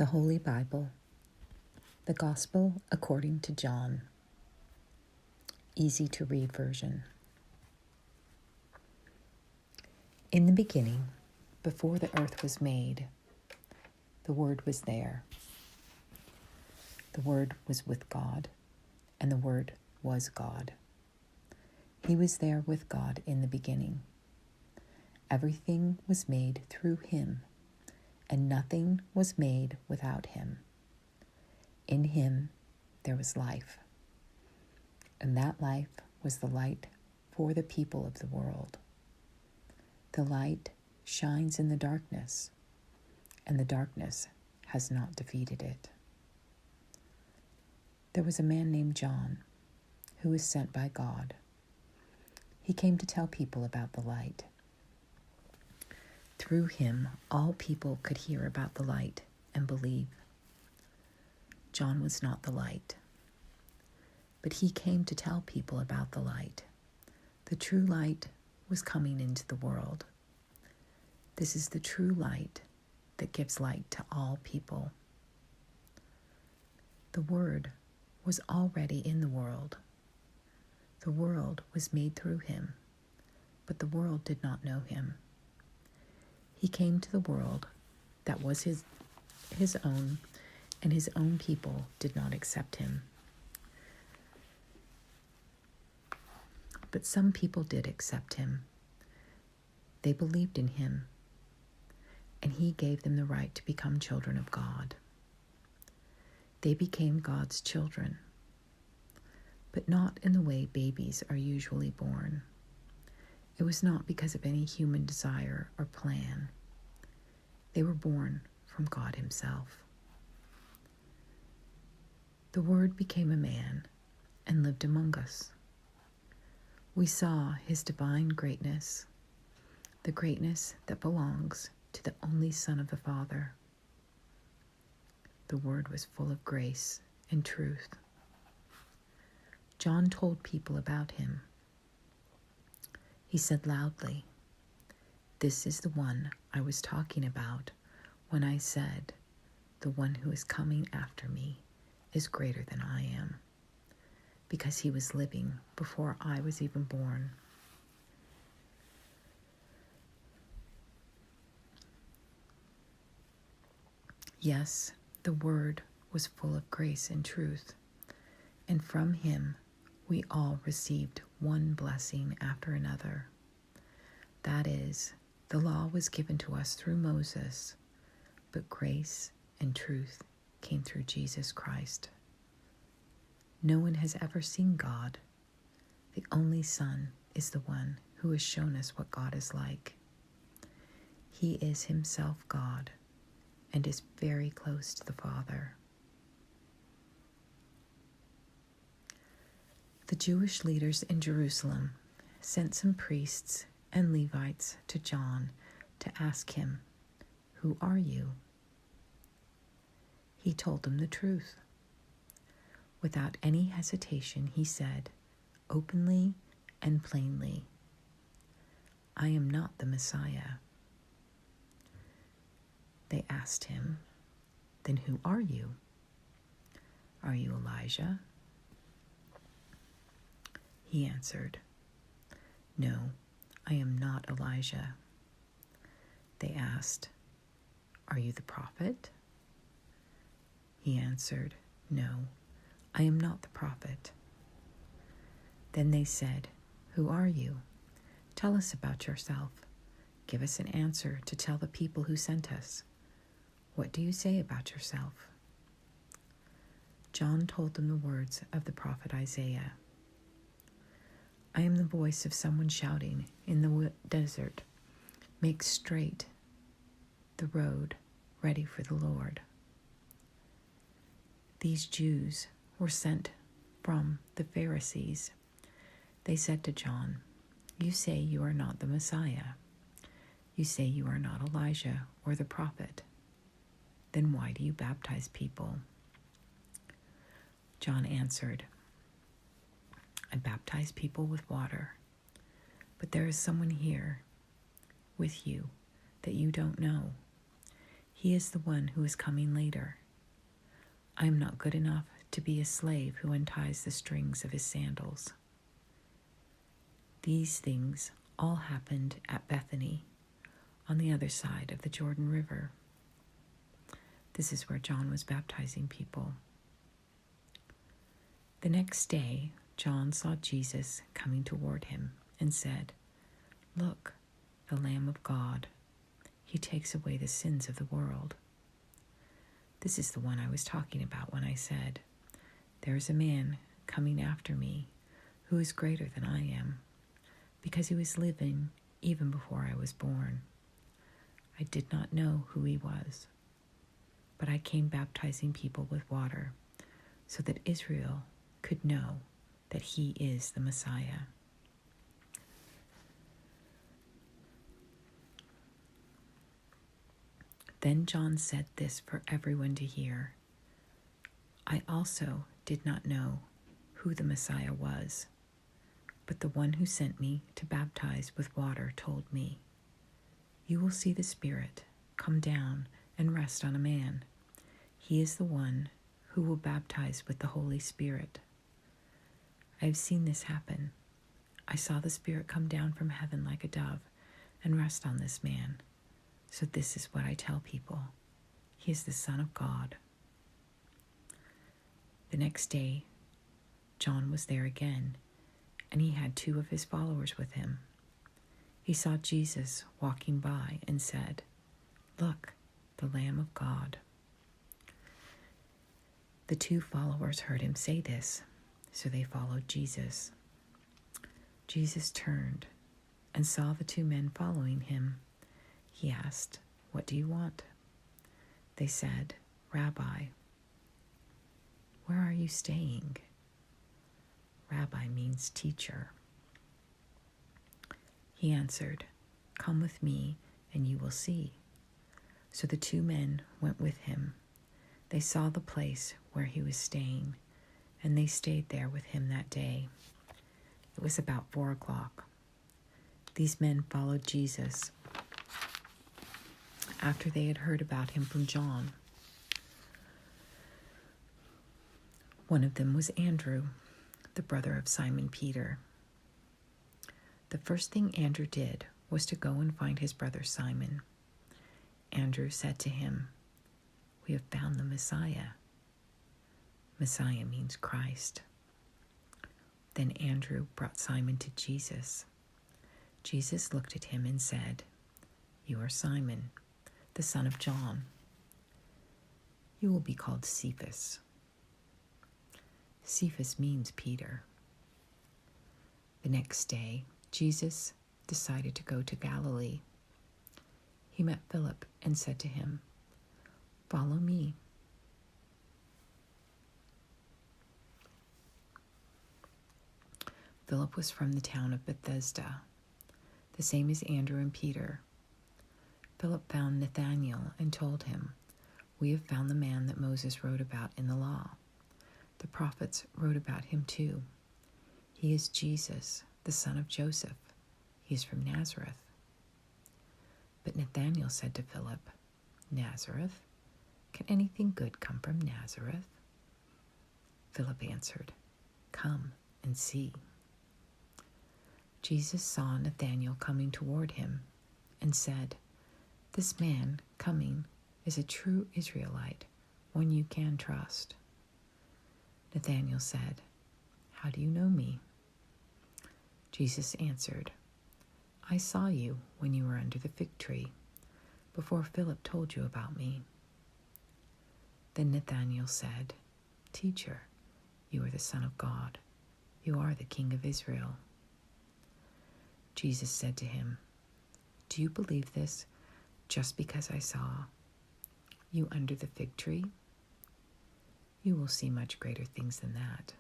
The Holy Bible, the Gospel according to John, easy to read version. In the beginning, before the earth was made, the Word was there. The Word was with God, and the Word was God. He was there with God in the beginning. Everything was made through him, and nothing was made without him. In him there was life, and that life was the light for the people of the world. The light shines in the darkness, and the darkness has not defeated it. There was a man named John who was sent by God. He came to tell people about the light. Through him, all people could hear about the light and believe. John was not the light, but he came to tell people about the light. The true light was coming into the world. This is the true light that gives light to all people. The Word was already in the world. The world was made through him, but the world did not know him. He came to the world that was his own, and his own people did not accept him. But some people did accept him. They believed in him, and he gave them the right to become children of God. They became God's children, but not in the way babies are usually born. It was not because of any human desire or plan. They were born from God himself. The Word became a man and lived among us. We saw his divine greatness, the greatness that belongs to the only Son of the Father. The Word was full of grace and truth. John told people about him. He said loudly, "This is the one I was talking about when I said, 'The one who is coming after me is greater than I am,' because he was living before I was even born." Yes, the Word was full of grace and truth, and from him we all received one blessing after another. That is, the law was given to us through Moses, but grace and truth came through Jesus Christ. No one has ever seen God. The only Son is the one who has shown us what God is like. He is himself God and is very close to the Father. The Jewish leaders in Jerusalem sent some priests and Levites to John to ask him, "Who are you?" He told them the truth. Without any hesitation, he said, openly and plainly, "I am not the Messiah." They asked him, "Then who are you? Are you Elijah?" He answered, "No, I am not Elijah." They asked, "Are you the prophet?" He answered, "No, I am not the prophet." Then they said, "Who are you? Tell us about yourself. Give us an answer to tell the people who sent us. What do you say about yourself?" John told them the words of the prophet Isaiah. "I am the voice of someone shouting in the desert, 'Make straight the road ready for the Lord.'" These Jews were sent from the Pharisees. They said to John, "You say you are not the Messiah. You say you are not Elijah or the prophet. Then why do you baptize people?" John answered, "I baptize people with water, but there is someone here with you that you don't know. He is the one who is coming later. I am not good enough to be a slave who unties the strings of his sandals." These things all happened at Bethany, on the other side of the Jordan River. This is where John was baptizing people. The next day, John saw Jesus coming toward him and said, "Look, the Lamb of God. He takes away the sins of the world." This is the one I was talking about when I said, "There is a man coming after me who is greater than I am, because he was living even before I was born. I did not know who he was, but I came baptizing people with water so that Israel could know that he is the Messiah." Then John said this for everyone to hear. "I also did not know who the Messiah was, but the one who sent me to baptize with water told me, 'You will see the Spirit come down and rest on a man. He is the one who will baptize with the Holy Spirit.' I have seen this happen. I saw the Spirit come down from heaven like a dove and rest on this man. So this is what I tell people. He is the Son of God." The next day, John was there again, and he had 2 of his followers with him. He saw Jesus walking by and said, "Look, the Lamb of God." The 2 followers heard him say this, so they followed Jesus. Jesus turned and saw the 2 men following him. He asked, "What do you want?" They said, "Rabbi." "Where are you staying?" Rabbi means teacher. He answered, "Come with me and you will see." So the 2 men went with him. They saw the place where he was staying, and they stayed there with him that day. It was about 4:00. These men followed Jesus after they had heard about him from John. One of them was Andrew, the brother of Simon Peter. The first thing Andrew did was to go and find his brother Simon. Andrew said to him, "We have found the Messiah." Messiah means Christ. Then Andrew brought Simon to Jesus. Jesus looked at him and said, "You are Simon, the son of John. You will be called Cephas." Cephas means Peter. The next day, Jesus decided to go to Galilee. He met Philip and said to him, "Follow me." Philip was from the town of Bethsaida, the same as Andrew and Peter. Philip found Nathanael and told him, "We have found the man that Moses wrote about in the law. The prophets wrote about him too. He is Jesus, the son of Joseph. He is from Nazareth." But Nathanael said to Philip, "Nazareth? Can anything good come from Nazareth?" Philip answered, "Come and see." Jesus saw Nathanael coming toward him and said, "This man coming is a true Israelite, one you can trust." Nathanael said, "How do you know me?" Jesus answered, "I saw you when you were under the fig tree, before Philip told you about me." Then Nathanael said, "Teacher, you are the Son of God. You are the King of Israel." Jesus said to him, "Do you believe this just because I saw you under the fig tree? You will see much greater things than that."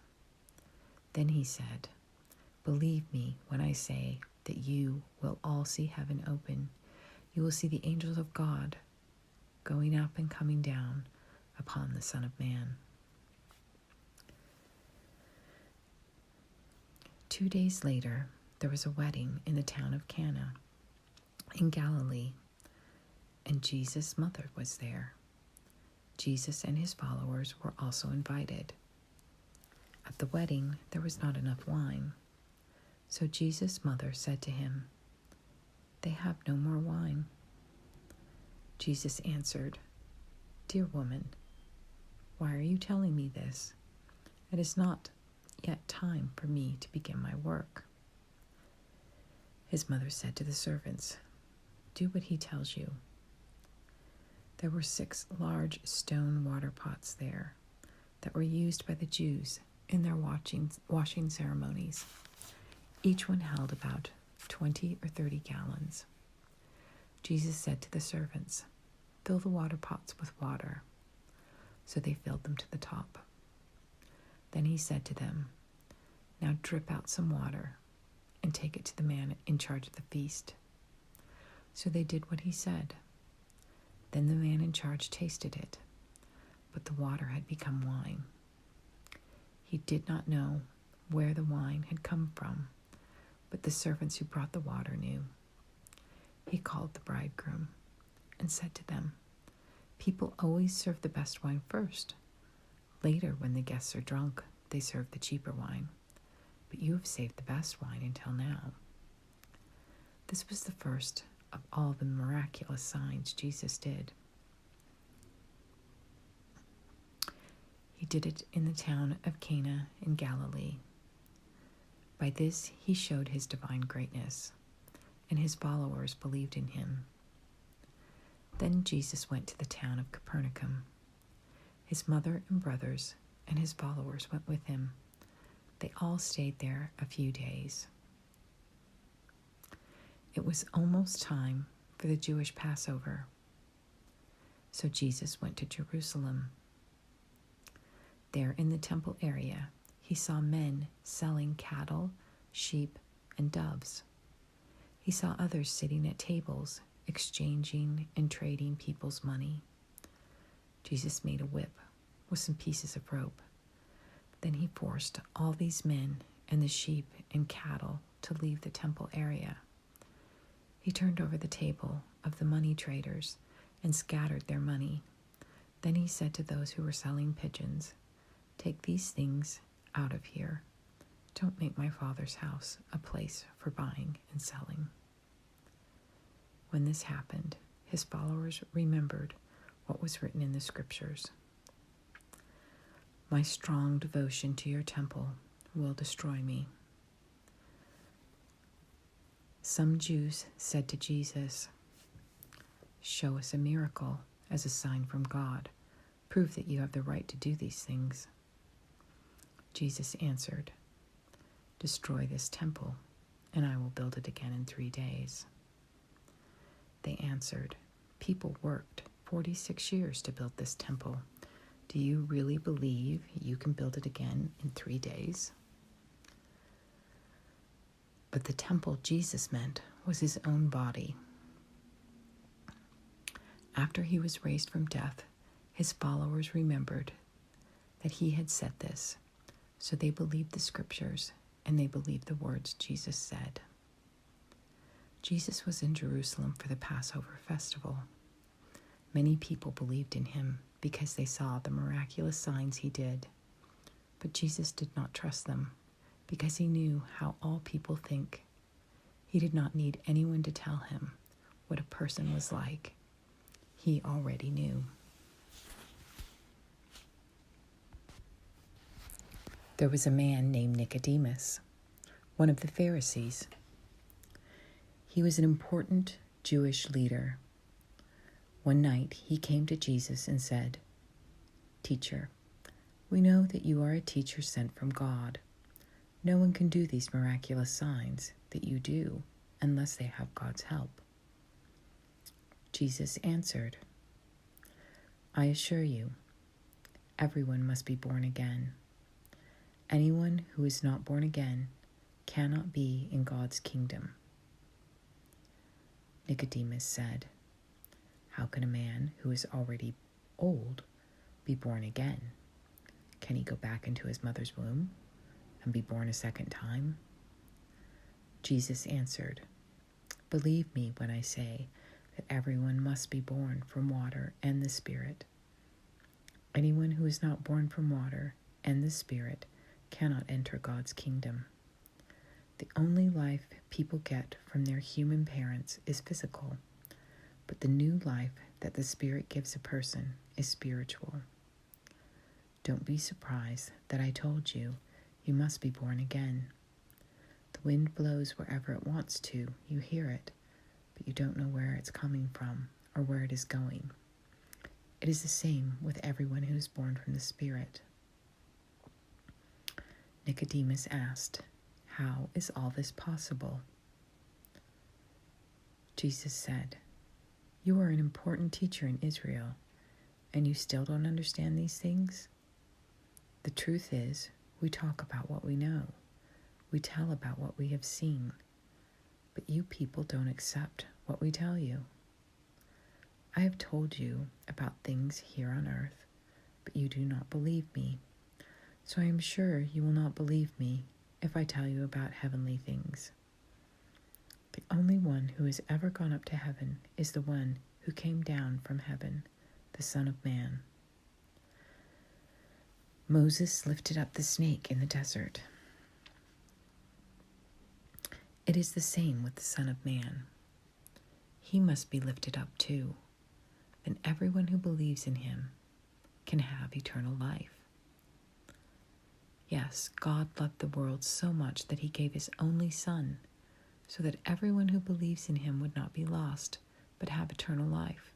Then he said, "Believe me when I say that you will all see heaven open. You will see the angels of God going up and coming down upon the Son of Man." 2 days later, there was a wedding in the town of Cana in Galilee, and and Jesus' mother was there. Jesus and his followers were also invited. At the wedding, there was not enough wine. So Jesus' mother said to him, "They have no more wine." Jesus answered, "Dear woman, why are you telling me this? It is not yet time for me to begin my work." His mother said to the servants, "Do what he tells you." There were 6 large stone water pots there that were used by the Jews in their washing ceremonies. Each one held about 20 or 30 gallons. Jesus said to the servants, "Fill the water pots with water." So they filled them to the top. Then he said to them, "Now drip out some water and take it to the man in charge of the feast." So they did what he said. Then the man in charge tasted it, but the water had become wine. He did not know where the wine had come from, but the servants who brought the water knew. He called the bridegroom and said to them, "People always serve the best wine first. Later, when the guests are drunk, they serve the cheaper wine. But you have saved the best wine until now." This was the first of all the miraculous signs Jesus did. He did it in the town of Cana in Galilee. By this he showed his divine greatness, and his followers believed in him. Then Jesus went to the town of Capernaum. His mother and brothers and his followers went with him. They all stayed there a few days. It was almost time for the Jewish Passover, so Jesus went to Jerusalem. There in the temple area, he saw men selling cattle, sheep, and doves. He saw others sitting at tables, exchanging and trading people's money. Jesus made a whip with some pieces of rope. Then he forced all these men and the sheep and cattle to leave the temple area. He turned over the table of the money traders and scattered their money. Then he said to those who were selling pigeons, "Take these things out of here. Don't make my Father's house a place for buying and selling." When this happened, his followers remembered what was written in the scriptures. "My strong devotion to your temple will destroy me." Some Jews said to Jesus, "Show us a miracle as a sign from God. Prove that you have the right to do these things." Jesus answered, "Destroy this temple, and I will build it again in 3 days." They answered, "People worked 46 years to build this temple. Do you really believe you can build it again in 3 days?" But the temple Jesus meant was his own body. After he was raised from death, his followers remembered that he had said this, so they believed the scriptures and they believed the words Jesus said. Jesus was in Jerusalem for the Passover festival. Many people believed in him because they saw the miraculous signs he did. But Jesus did not trust them because he knew how all people think. He did not need anyone to tell him what a person was like. He already knew. There was a man named Nicodemus, one of the Pharisees. He was an important Jewish leader. One night he came to Jesus and said, "Teacher, we know that you are a teacher sent from God. No one can do these miraculous signs that you do unless they have God's help." Jesus answered, "I assure you, everyone must be born again. Anyone who is not born again cannot be in God's kingdom." Nicodemus said, "How can a man who is already old be born again? Can he go back into his mother's womb and be born a second time?" Jesus answered, "Believe me when I say that everyone must be born from water and the Spirit. Anyone who is not born from water and the Spirit cannot enter God's kingdom. The only life people get from their human parents is physical, but the new life that the Spirit gives a person is spiritual. Don't be surprised that I told you you must be born again. The wind blows wherever it wants to. You hear it, but you don't know where it's coming from or where it is going. It is the same with everyone who is born from the Spirit. Nicodemus asked, "How is all this possible?" Jesus said, "You are an important teacher in Israel, and you still don't understand these things? The truth is, we talk about what we know. We tell about what we have seen, but you people don't accept what we tell you. I have told you about things here on earth, but you do not believe me. So I am sure you will not believe me if I tell you about heavenly things. The only one who has ever gone up to heaven is the one who came down from heaven, the Son of Man. Moses lifted up the snake in the desert. It is the same with the Son of Man. He must be lifted up too. Then everyone who believes in him can have eternal life. Yes, God loved the world so much that he gave his only Son, so that everyone who believes in him would not be lost, but have eternal life.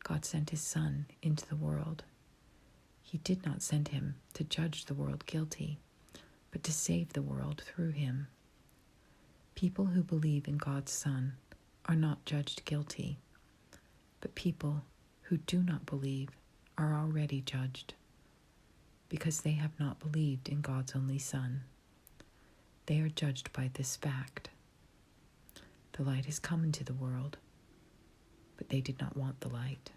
God sent his Son into the world. He did not send him to judge the world guilty, but to save the world through him. People who believe in God's Son are not judged guilty, but people who do not believe are already judged, because they have not believed in God's only Son. They are judged by this fact. The light has come into the world, but they did not want the light.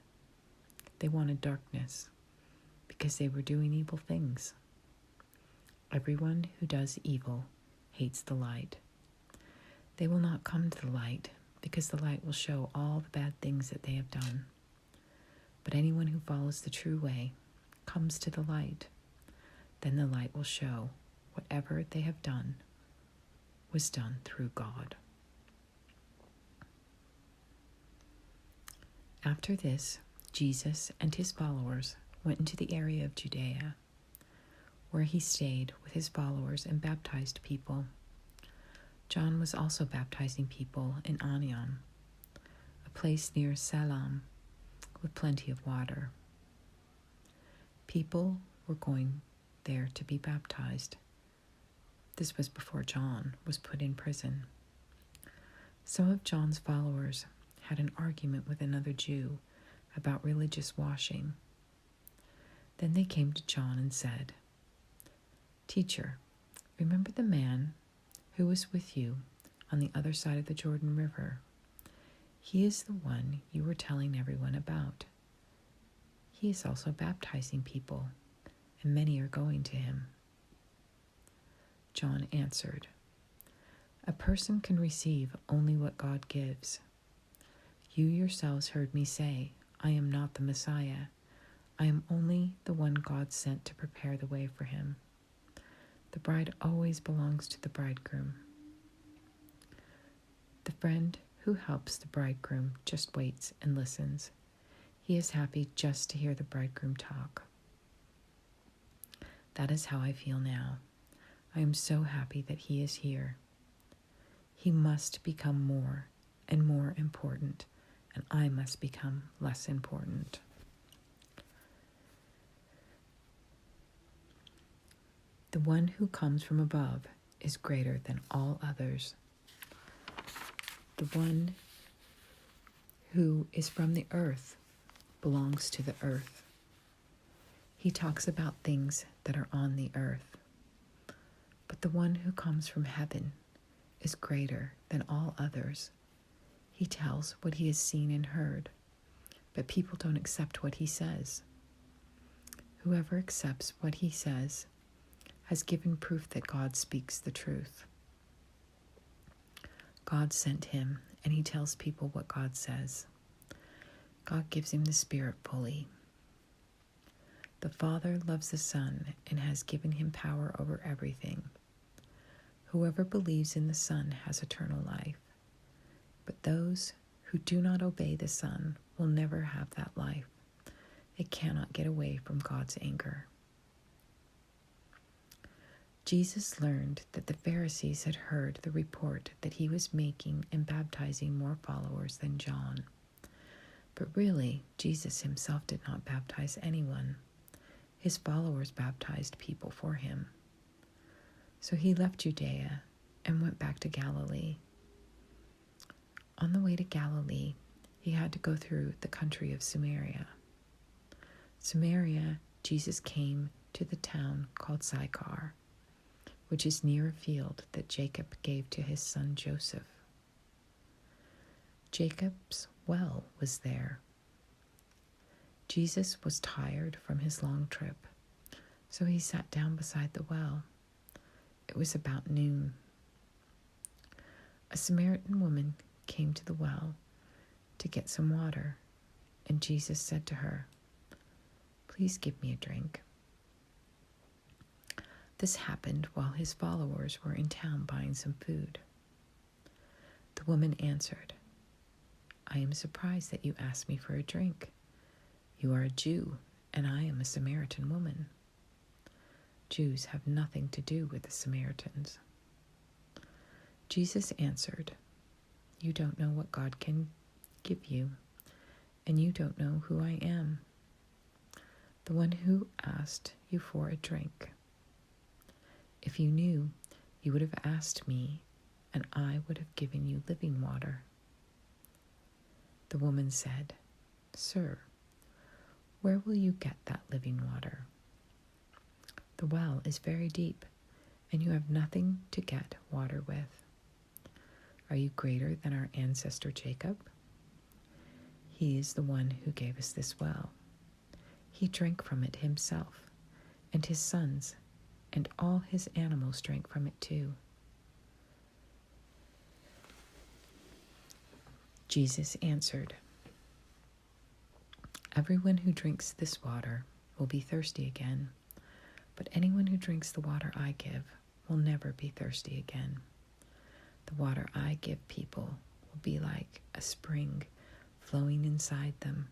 They wanted darkness, because they were doing evil things. Everyone who does evil hates the light. They will not come to the light, because the light will show all the bad things that they have done. But anyone who follows the true way comes to the light. Then the light will show whatever they have done was done through God. After this, Jesus and his followers went into the area of Judea, where he stayed with his followers and baptized people. John was also baptizing people in Aenon, a place near Salem with plenty of water. People were going there to be baptized. This was before John was put in prison. Some of John's followers had an argument with another Jew about religious washing. Then they came to John and said, "Teacher, remember the man who was with you on the other side of the Jordan River? He is the one you were telling everyone about. He is also baptizing people, and many are going to him." John answered, "A person can receive only what God gives. You yourselves heard me say, I am not the Messiah. I am only the one God sent to prepare the way for him. The bride always belongs to the bridegroom. The friend who helps the bridegroom just waits and listens. He is happy just to hear the bridegroom talk. That is how I feel now. I am so happy that he is here. He must become more and more important, and I must become less important." The one who comes from above is greater than all others. The one who is from the earth belongs to the earth. He talks about things that are on the earth. But the one who comes from heaven is greater than all others. He tells what he has seen and heard, but people don't accept what he says. Whoever accepts what he says has given proof that God speaks the truth. God sent him, and he tells people what God says. God gives him the Spirit fully. The Father loves the Son and has given him power over everything. Whoever believes in the Son has eternal life, but those who do not obey the Son will never have that life. They cannot get away from God's anger. Jesus learned that the Pharisees had heard the report that he was making and baptizing more followers than John. But really, Jesus himself did not baptize anyone. His followers baptized people for him. So he left Judea and went back to Galilee. On the way to Galilee, he had to go through the country of Samaria. Samaria, Jesus came to the town called Sychar, which is near a field that Jacob gave to his son Joseph. Jacob's well was there. Jesus was tired from his long trip, so he sat down beside the well. It was about noon. A Samaritan woman came to the well to get some water, and Jesus said to her, "Please give me a drink." This happened while his followers were in town buying some food. The woman answered, "I am surprised that you asked me for a drink. You are a Jew, and I am a Samaritan woman." Jews have nothing to do with the Samaritans. Jesus answered, "You don't know what God can give you, and you don't know who I am, the one who asked you for a drink. If you knew, you would have asked me, and I would have given you living water." The woman said, "Sir, where will you get that living water? The well is very deep, and you have nothing to get water with. Are you greater than our ancestor Jacob? He is the one who gave us this well. He drank from it himself, and his sons, and all his animals drank from it too." Jesus answered, "Everyone who drinks this water will be thirsty again, but anyone who drinks the water I give will never be thirsty again. The water I give people will be like a spring flowing inside them.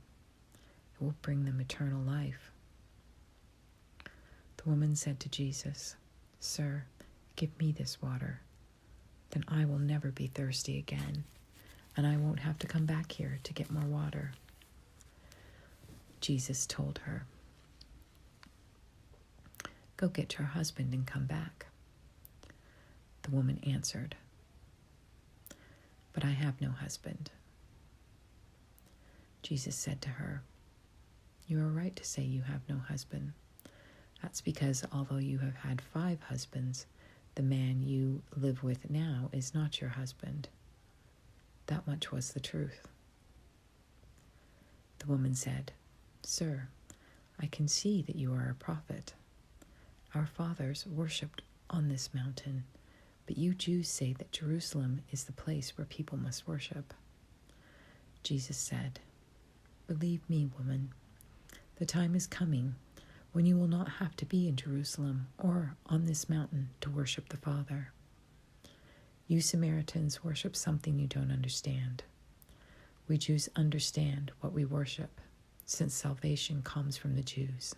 It will bring them eternal life." The woman said to Jesus, "Sir, give me this water. Then I will never be thirsty again, and I won't have to come back here to get more water." Jesus told her, "Go get your husband and come back." The woman answered, "But I have no husband." Jesus said to her, "You are right to say you have no husband. That's because although you have had 5 husbands, the man you live with now is not your husband." That much was the truth. The woman said, "Sir, I can see that you are a prophet. Our fathers worshipped on this mountain, but you Jews say that Jerusalem is the place where people must worship." Jesus said, "Believe me, woman, the time is coming when you will not have to be in Jerusalem or on this mountain to worship the Father. You Samaritans worship something you don't understand. We Jews understand what we worship, since salvation comes from the Jews.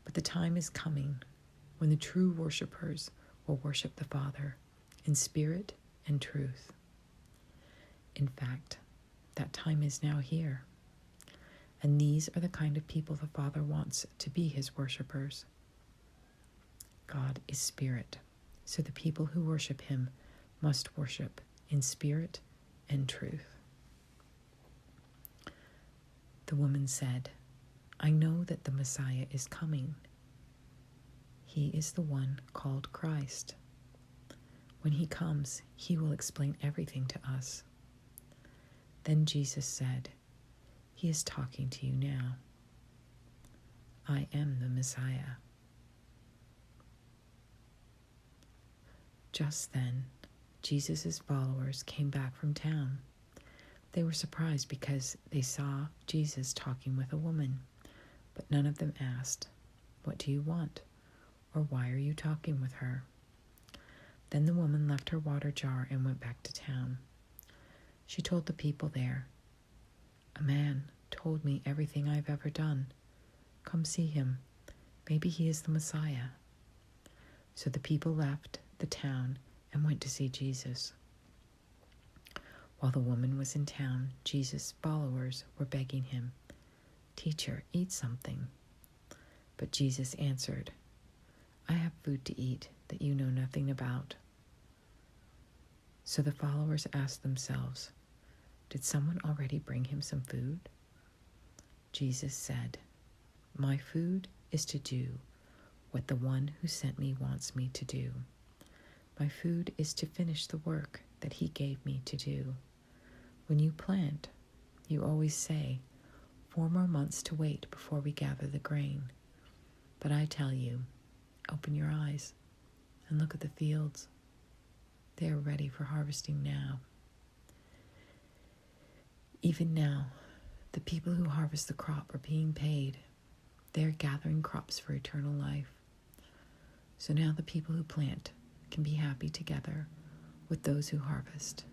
But the time is coming when the true worshipers will worship the Father in spirit and truth. In fact, that time is now here. And these are the kind of people the Father wants to be his worshipers. God is spirit, so the people who worship him must worship in spirit and truth." The woman said, "I know that the Messiah is coming. He is the one called Christ. When he comes, he will explain everything to us." Then Jesus said, "He is talking to you now. I am the Messiah." Just then, Jesus' followers came back from town. They were surprised because they saw Jesus talking with a woman, but none of them asked, "What do you want?" or "Why are you talking with her?" Then the woman left her water jar and went back to town. She told the people there, "A man told me everything I've ever done. Come see him. Maybe he is the Messiah." So the people left the town and went to see Jesus. While the woman was in town, Jesus' followers were begging him, "Teacher, eat something." But Jesus answered, "I have food to eat that you know nothing about." So the followers asked themselves, "Did someone already bring him some food?" Jesus said, "My food is to do what the one who sent me wants me to do. My food is to finish the work that he gave me to do. When you plant, you always say, 4 more months to wait before we gather the grain. But I tell you, open your eyes and look at the fields. They are ready for harvesting now. Even now, the people who harvest the crop are being paid. They are gathering crops for eternal life. So now the people who plant can be happy together with those who harvest.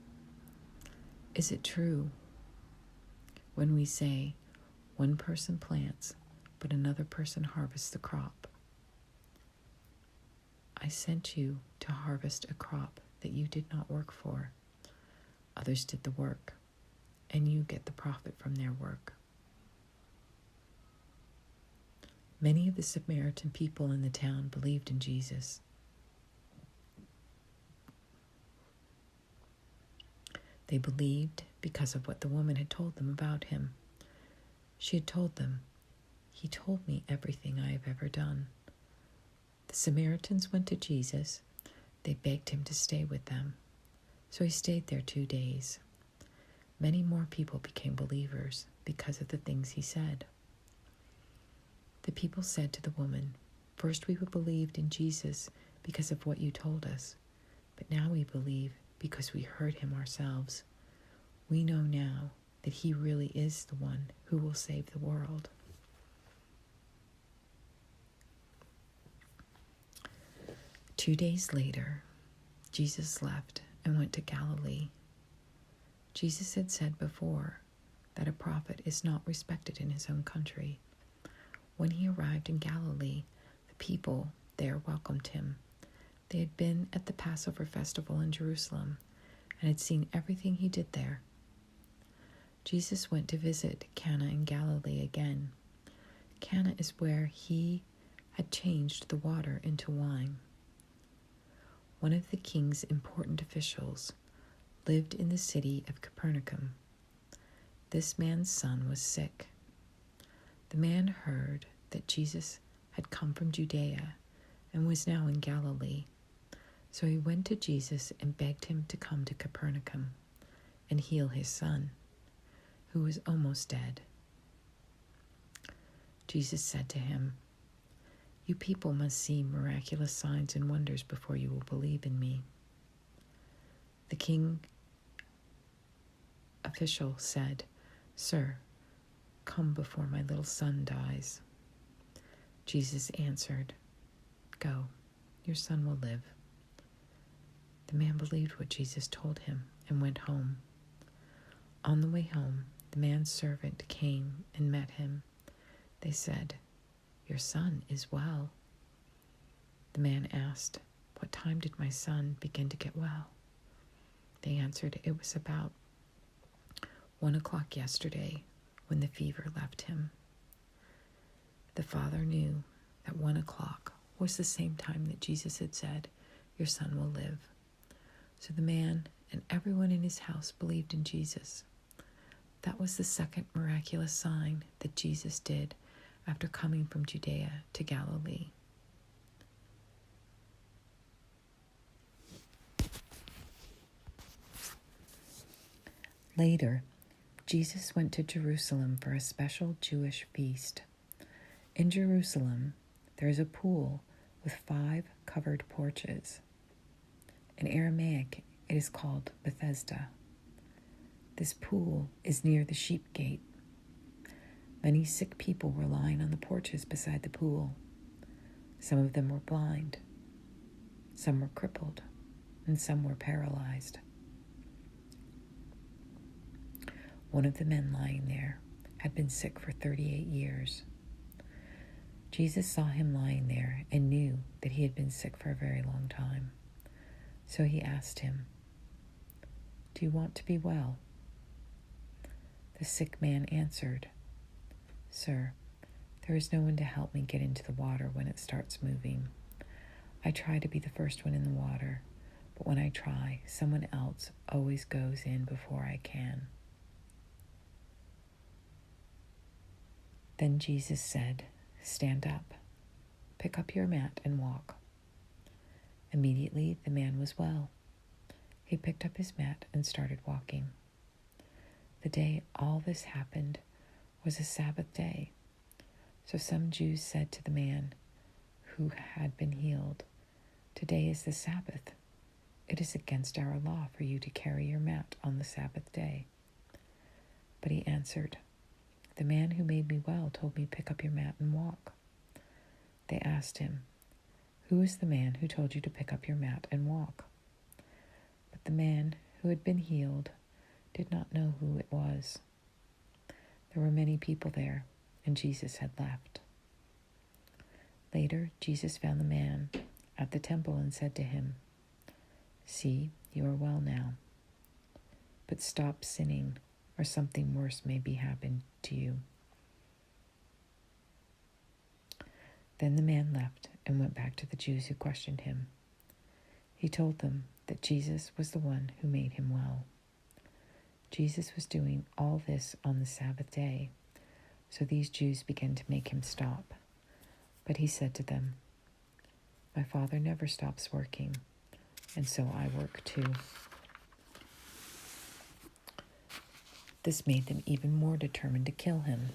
Is it true when we say one person plants, but another person harvests the crop? I sent you to harvest a crop that you did not work for. Others did the work, and you get the profit from their work." Many of the Samaritan people in the town believed in Jesus. They believed because of what the woman had told them about him. She had told them, "He told me everything I have ever done." The Samaritans went to Jesus. They begged him to stay with them. So he stayed there 2 days. Many more people became believers because of the things he said. The people said to the woman, "First we believed in Jesus because of what you told us, but now we believe because we heard him ourselves. We know now that he really is the one who will save the world." Two days later, Jesus left and went to Galilee. Jesus had said before that a prophet is not respected in his own country. When he arrived in Galilee, the people there welcomed him. They had been at the Passover festival in Jerusalem and had seen everything he did there. Jesus went to visit Cana in Galilee again. Cana is where he had changed the water into wine. One of the king's important officials lived in the city of Capernaum. This man's son was sick. The man heard that Jesus had come from Judea and was now in Galilee. So he went to Jesus and begged him to come to Capernaum and heal his son, who was almost dead. Jesus said to him, "You people must see miraculous signs and wonders before you will believe in me." The king official said, "Sir, come before my little son dies." Jesus answered, "Go, your son will live." The man believed what Jesus told him and went home. On the way home, the man's servant came and met him. They said, "Your son is well." The man asked, "What time did my son begin to get well?" They answered, "It was about 1 o'clock yesterday when the fever left him." The father knew that 1 o'clock was the same time that Jesus had said, "Your son will live." So the man and everyone in his house believed in Jesus. That was the second miraculous sign that Jesus did after coming from Judea to Galilee. Later, Jesus went to Jerusalem for a special Jewish feast. In Jerusalem, there is a pool with 5 covered porches. In Aramaic, It is called Bethesda. This pool is near the sheep gate. Many sick people were lying on the porches beside the pool. Some of them were blind, some were crippled, and some were paralyzed. One of the men lying there had been sick for 38 years. Jesus saw him lying there and knew that he had been sick for a very long time. So he asked him, "Do you want to be well?" The sick man answered, "Sir, there is no one to help me get into the water when it starts moving. I try to be the first one in the water, but when I try, someone else always goes in before I can." Then Jesus said, "Stand up, pick up your mat and walk." Immediately the man was well. He picked up his mat and started walking. The day all this happened was a Sabbath day. So some Jews said to the man who had been healed, "Today is the Sabbath. It is against our law for you to carry your mat on the Sabbath day." But he answered, "The man who made me well told me, 'Pick up your mat and walk.'" They asked him, "Who is the man who told you to pick up your mat and walk?" But the man who had been healed did not know who it was. There were many people there, and Jesus had left. Later, Jesus found the man at the temple and said to him, "See, you are well now. But stop sinning, or something worse may be happened to you." Then the man left and went back to the Jews who questioned him. He told them that Jesus was the one who made him well. Jesus was doing all this on the Sabbath day, so these Jews began to make him stop. But he said to them, "My Father never stops working, and so I work too." This made them even more determined to kill him.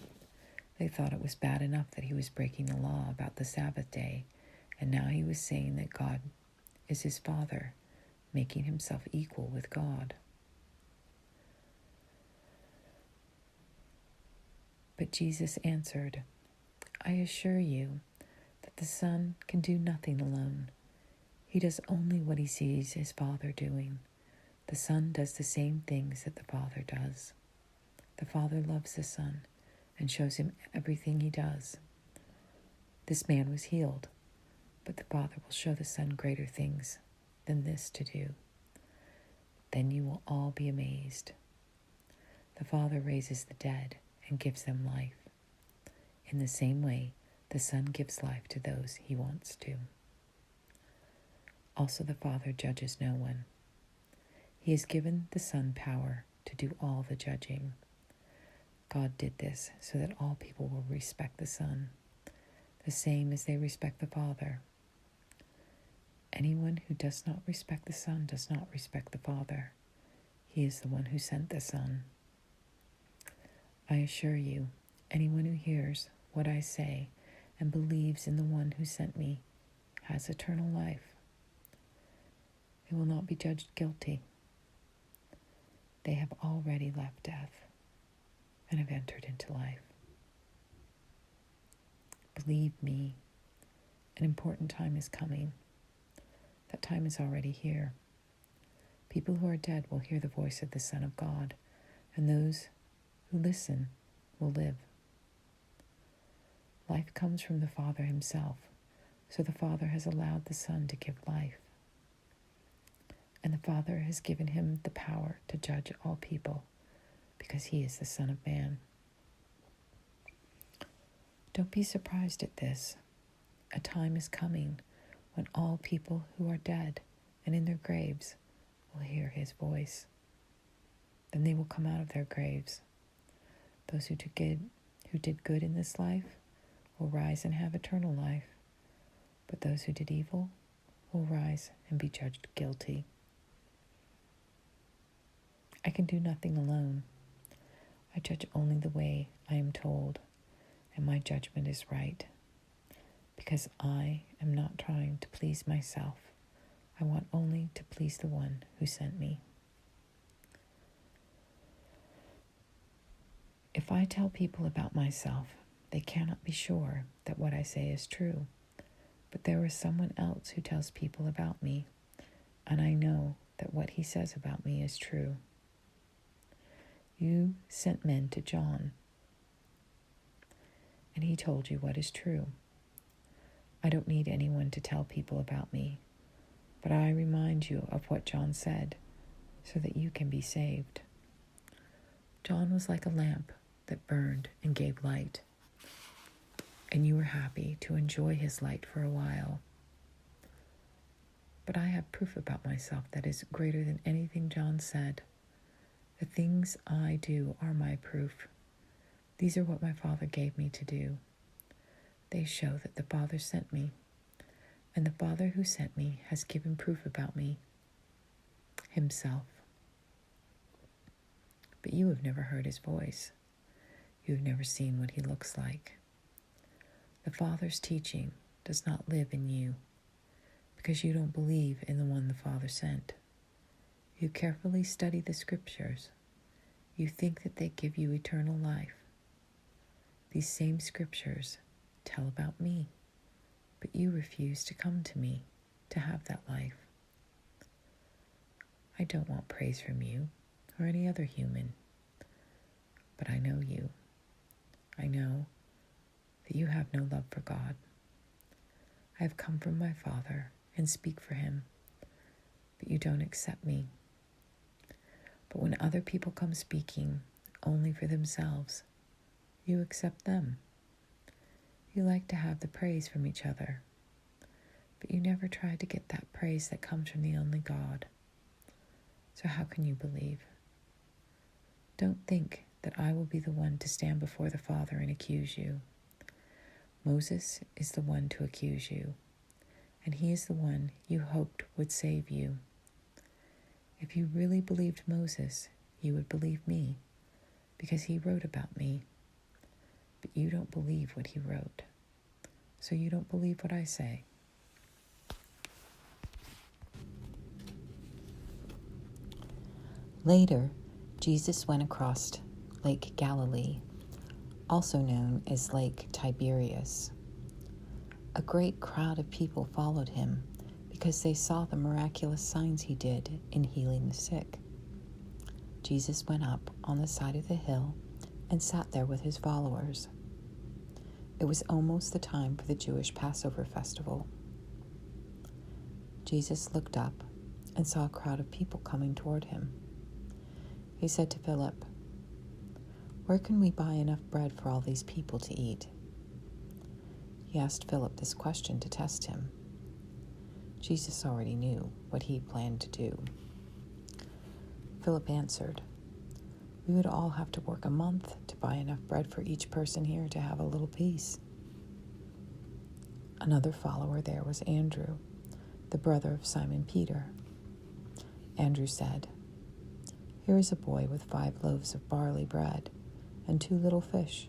They thought it was bad enough that he was breaking the law about the Sabbath day, and now he was saying that God is his Father, making himself equal with God. But Jesus answered, "I assure you that the Son can do nothing alone. He does only what he sees his Father doing. The Son does the same things that the Father does. The Father loves the Son and shows him everything he does. This man was healed, but the Father will show the Son greater things than this to do. Then you will all be amazed. The Father raises the dead and gives them life. In the same way, the Son gives life to those he wants to. Also, the Father judges no one. He has given the Son power to do all the judging. God did this so that all people will respect the Son, the same as they respect the Father. Anyone who does not respect the Son does not respect the Father. He is the one who sent the Son. I assure you, anyone who hears what I say and believes in the one who sent me has eternal life. They will not be judged guilty. They have already left death and have entered into life. Believe me, an important time is coming. That time is already here. People who are dead will hear the voice of the Son of God, and those who listen will live. Life comes from the Father himself, so the Father has allowed the Son to give life. And the Father has given him the power to judge all people, because he is the Son of Man. Don't be surprised at this. A time is coming when all people who are dead and in their graves will hear his voice. Then they will come out of their graves. Those who did good in this life will rise and have eternal life, but those who did evil will rise and be judged guilty. I can do nothing alone. I judge only the way I am told, and my judgment is right, because I am not trying to please myself I want only to please the one who sent me. If I tell people about myself, they cannot be sure that what I say is true. But there is someone else who tells people about me, and I know that what he says about me is true. You sent men to John, and he told you what is true. I don't need anyone to tell people about me, but I remind you of what John said, so that you can be saved. John was like a lamp that burned and gave light, and you were happy to enjoy his light for a while. But I have proof about myself that is greater than anything John said. The things I do are my proof. These are what my Father gave me to do. They show that the Father sent me, and the Father who sent me has given proof about me, himself. But you have never heard his voice. You have never seen what he looks like. The Father's teaching does not live in you, because you don't believe in the one the Father sent. You carefully study the Scriptures. You think that they give you eternal life. These same Scriptures tell about me, but you refuse to come to me to have that life. I don't want praise from you or any other human, but I know you. I know that you have no love for God. I have come from my Father and speak for him, but you don't accept me. But when other people come speaking only for themselves, you accept them. You like to have the praise from each other, but you never try to get that praise that comes from the only God. So how can you believe? Don't think that I will be the one to stand before the Father and accuse you. Moses is the one to accuse you, and he is the one you hoped would save you. If you really believed Moses, you would believe me, because he wrote about me. But you don't believe what he wrote, so you don't believe what I say. Later, Jesus went across Lake Galilee, also known as Lake Tiberias. A great crowd of people followed him because they saw the miraculous signs he did in healing the sick. Jesus went up on the side of the hill and sat there with his followers. It was almost the time for the Jewish Passover festival. Jesus looked up and saw a crowd of people coming toward him. He said to Philip, "Where can we buy enough bread for all these people to eat?" He asked Philip this question to test him. Jesus already knew what he planned to do. Philip answered, "We would all have to work a month to buy enough bread for each person here to have a little piece." Another follower there was Andrew, the brother of Simon Peter. Andrew said, "Here is a boy with 5 loaves of barley bread and 2 little fish,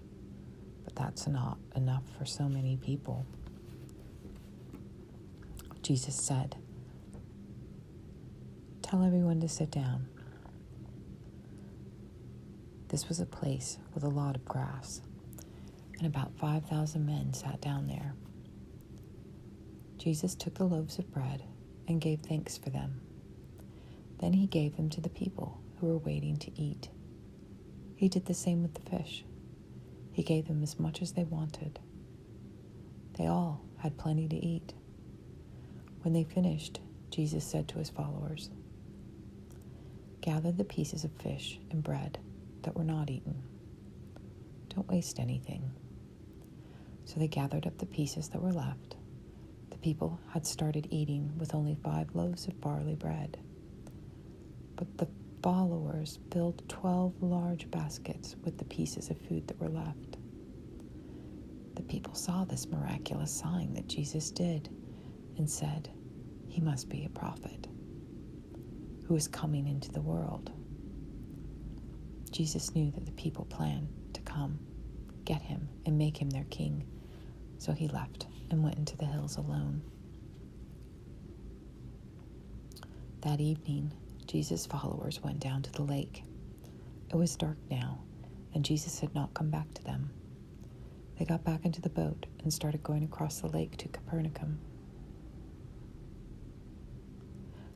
but that's not enough for so many people." Jesus said, "Tell everyone to sit down." This was a place with a lot of grass, and about 5,000 men sat down there. Jesus took the loaves of bread and gave thanks for them. Then he gave them to the people who were waiting to eat. He did the same with the fish. He gave them as much as they wanted. They all had plenty to eat. When they finished, Jesus said to his followers, "Gather the pieces of fish and bread that were not eaten. Don't waste anything." So they gathered up the pieces that were left. The people had started eating with only 5 loaves of barley bread. But the followers filled 12 large baskets with the pieces of food that were left. The people saw this miraculous sign that Jesus did and said, "He must be a prophet who is coming into the world." Jesus knew that the people planned to come, get him, and make him their king, so he left and went into the hills alone. That evening, Jesus' followers went down to the lake. It was dark now, and Jesus had not come back to them. They got back into the boat and started going across the lake to Capernaum.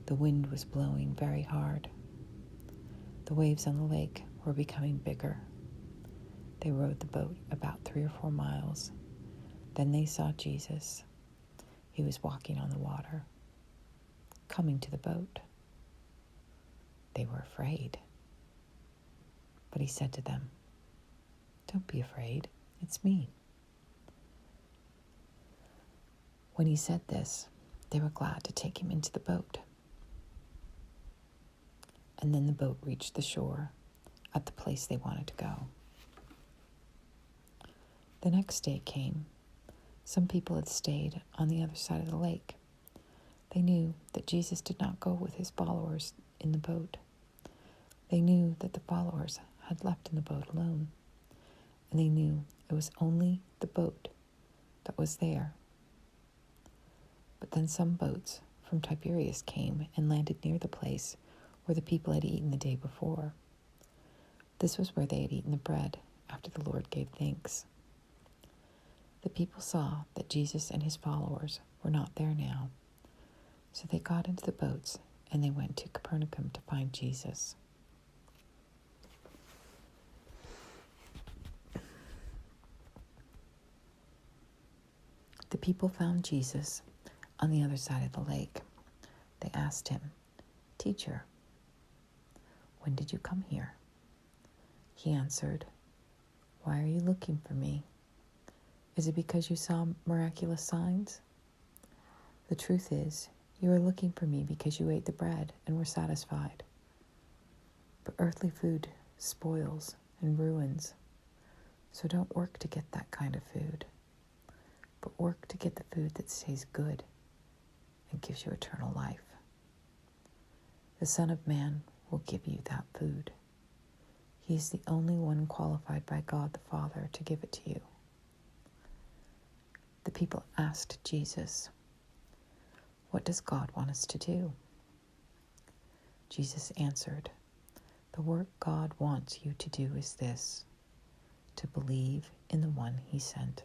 The wind was blowing very hard. The waves on the lake were becoming bigger. They rowed the boat about 3 or 4 miles. Then they saw Jesus. He was walking on the water, coming to the boat. They were afraid. But he said to them, "Don't be afraid, it's me." When he said this, they were glad to take him into the boat. And then the boat reached the shore at the place they wanted to go. The next day came. Some people had stayed on the other side of the lake. They knew that Jesus did not go with his followers in the boat. They knew that the followers had left in the boat alone, and they knew it was only the boat that was there. But then some boats from Tiberias came and landed near the place where the people had eaten the day before. This was where they had eaten the bread after the Lord gave thanks. The people saw that Jesus and his followers were not there now, so they got into the boats and they went to Capernaum to find Jesus. The people found Jesus on the other side of the lake. They asked him, "Teacher, when did you come here?" He answered, "Why are you looking for me? Is it because you saw miraculous signs? The truth is, you are looking for me because you ate the bread and were satisfied. But earthly food spoils and ruins, so don't work to get that kind of food, but work to get the food that stays good and gives you eternal life. The Son of Man will give you that food. He is the only one qualified by God the Father to give it to you." The people asked Jesus, "What does God want us to do?" Jesus answered, "The work God wants you to do is this, to believe in the one he sent."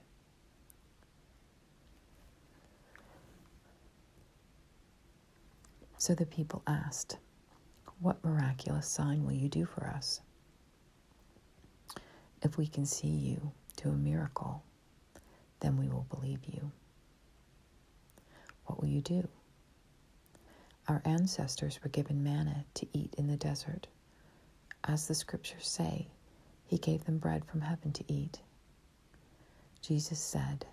So the people asked, "What miraculous sign will you do for us? If we can see you do a miracle, then we will believe you." "What will you do?" "Our ancestors were given manna to eat in the desert. As the scriptures say, he gave them bread from heaven to eat." Jesus said,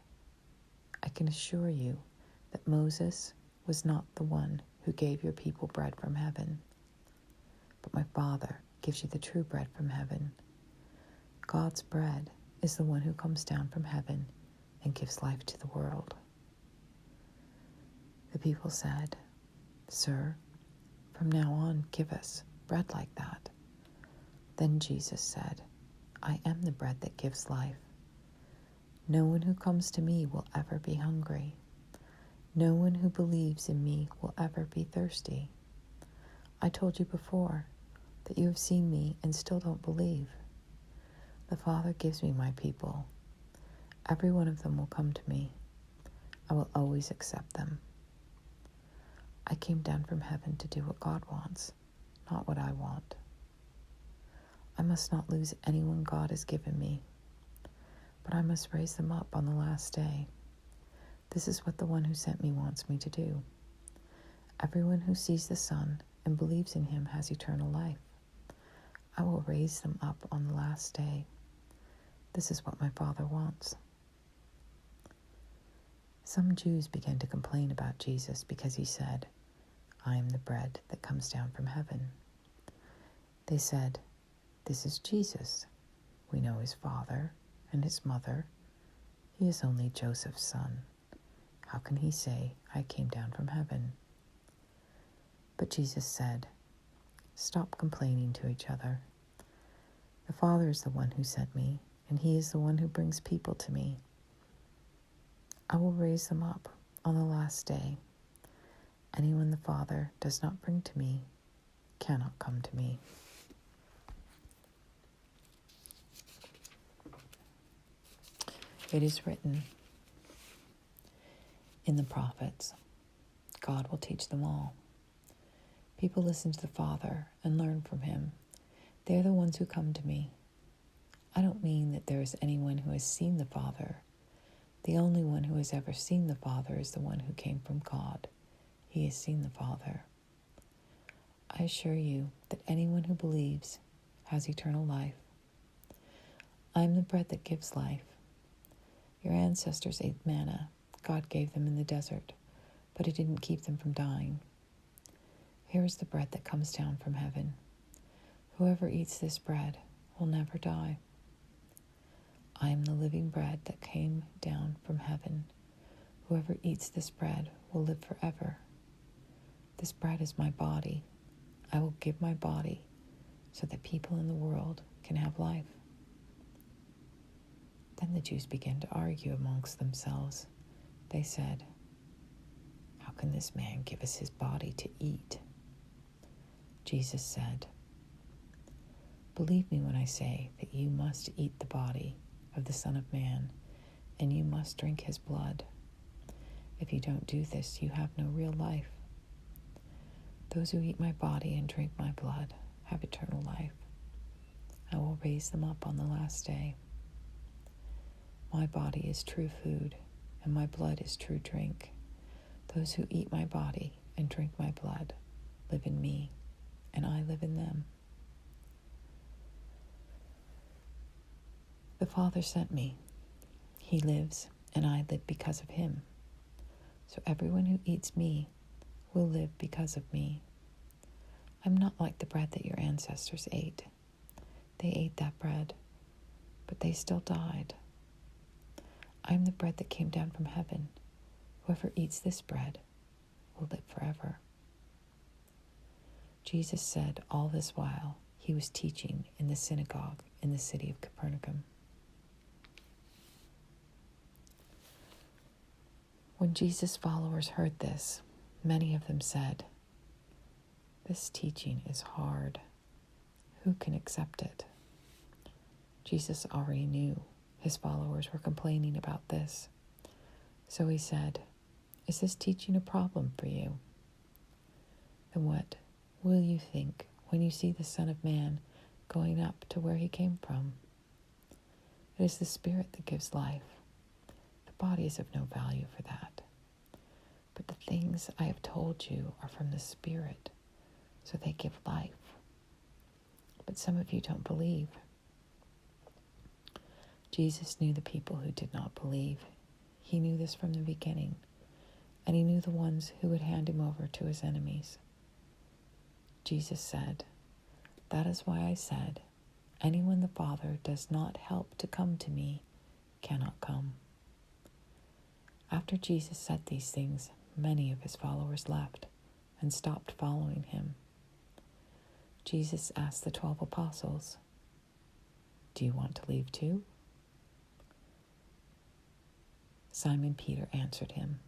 "I can assure you that Moses was not the one who gave your people bread from heaven, but my Father gives you the true bread from heaven. God's bread is the one who comes down from heaven and gives life to the world." The people said, "Sir, from now on give us bread like that." Then Jesus said, "I am the bread that gives life. No one who comes to me will ever be hungry. No one who believes in me will ever be thirsty. I told you before that you have seen me and still don't believe. The Father gives me my people. Every one of them will come to me. I will always accept them. I came down from heaven to do what God wants, not what I want. I must not lose anyone God has given me, but I must raise them up on the last day. This is what the one who sent me wants me to do. Everyone who sees the Son and believes in him has eternal life. I will raise them up on the last day. This is what my Father wants." Some Jews began to complain about Jesus because he said, "I am the bread that comes down from heaven." They said, "This is Jesus. We know his father and his mother. He is only Joseph's son. How can he say, 'I came down from heaven'?" But Jesus said, "Stop complaining to each other. The Father is the one who sent me, and he is the one who brings people to me. I will raise them up on the last day. Anyone the Father does not bring to me cannot come to me. It is written in the prophets, God will teach them all. People listen to the Father and learn from him. They're the ones who come to me. I don't mean that there is anyone who has seen the Father. The only one who has ever seen the Father is the one who came from God. He has seen the Father. I assure you that anyone who believes has eternal life. I am the bread that gives life. Your ancestors ate manna God gave them in the desert, but it didn't keep them from dying. Here is the bread that comes down from heaven. Whoever eats this bread will never die. I am the living bread that came down from heaven. Whoever eats this bread will live forever. This bread is my body. I will give my body so that people in the world can have life. Then the Jews began to argue amongst themselves. They said, "How can this man give us his body to eat?" Jesus said, "Believe me when I say that you must eat the body of the Son of Man, and you must drink his blood. If you don't do this, you have no real life. Those who eat my body and drink my blood have eternal life. I will raise them up on the last day. My body is true food, and my blood is true drink. Those who eat my body and drink my blood live in me, and I live in them. The Father sent me. He lives, and I live because of him. So everyone who eats me will live because of me. I'm not like the bread that your ancestors ate. They ate that bread, but they still died. I am the bread that came down from heaven. Whoever eats this bread will live forever." Jesus said all this while he was teaching in the synagogue in the city of Capernaum. When Jesus' followers heard this, many of them said, "This teaching is hard. Who can accept it?" Jesus already knew his followers were complaining about this. So he said, "Is this teaching a problem for you? Then what will you think when you see the Son of Man going up to where he came from? It is the Spirit that gives life. The body is of no value for that. But the things I have told you are from the Spirit, so they give life. But some of you don't believe." Jesus knew the people who did not believe. He knew this from the beginning, and he knew the ones who would hand him over to his enemies. Jesus said, "That is why I said, anyone the Father does not help to come to me cannot come." After Jesus said these things, many of his followers left and stopped following him. Jesus asked the 12 apostles, "Do you want to leave too?" Simon Peter answered him,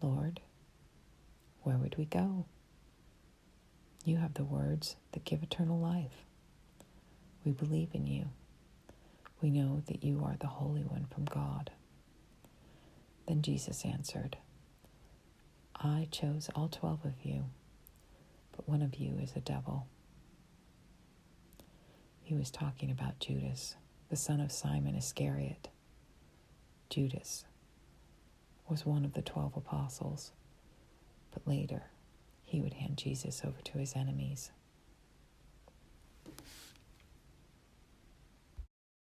"Lord, where would we go? You have the words that give eternal life. We believe in you. We know that you are the Holy One from God." Then Jesus answered, "I chose all 12 of you, but one of you is a devil." He was talking about Judas, the son of Simon Iscariot. Judas was one of the 12 apostles, but later he would hand Jesus over to his enemies.